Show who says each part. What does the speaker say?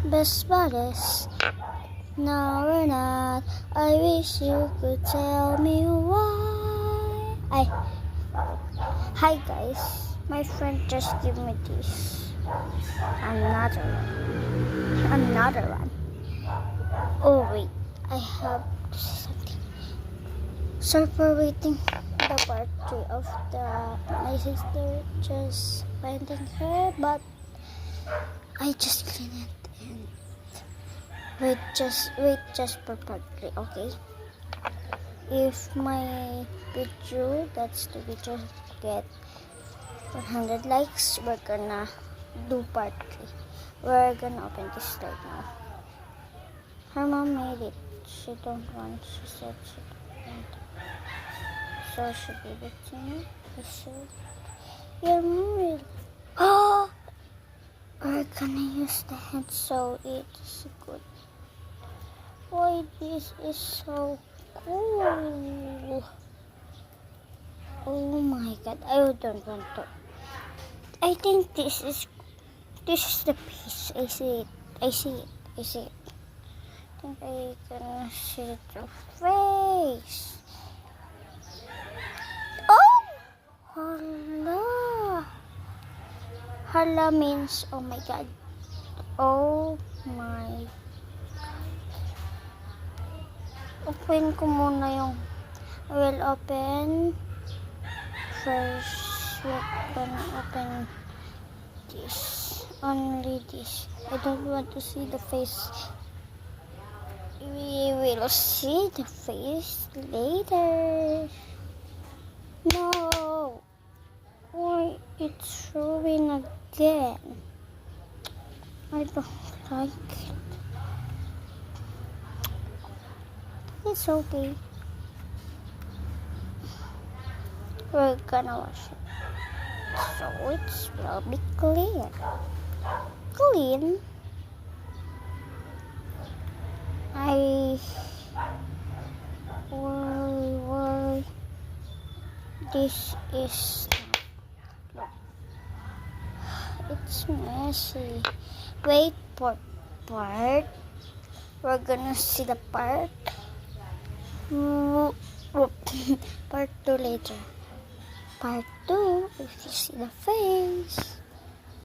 Speaker 1: best buddies. No, we're not. I wish you could tell me why. Hi guys, my friend just gave me this. Another one. Oh wait, I have to say something. Sorry for waiting the part 3 of my sister just finding her, but I just couldn't end. Wait just for part 3, okay? If my video, that's the video, get 100 likes, we're gonna do part 3. We're gonna open this right now. Her mom made it. She don't want, she said she don't want. So she gave it to me. I said, your mom made it. Oh! We're gonna use the hand so it's good. Why this is so cool. Oh my god, I don't want to. I think this is the piece. I see it. I think I can see the face. Oh! Hala. Hala means, oh my god. Oh my. Open ko muna yung, I will open first. We're gonna open this, only this. I don't want to see the face. We will see the face later. No, why it's showing again? I don't like it. It's okay. We're gonna wash it so it will be clear. Clean. Why this is not. It's messy. Wait for part. We're gonna see the part. Part 2 later. Part 2, if you see the face.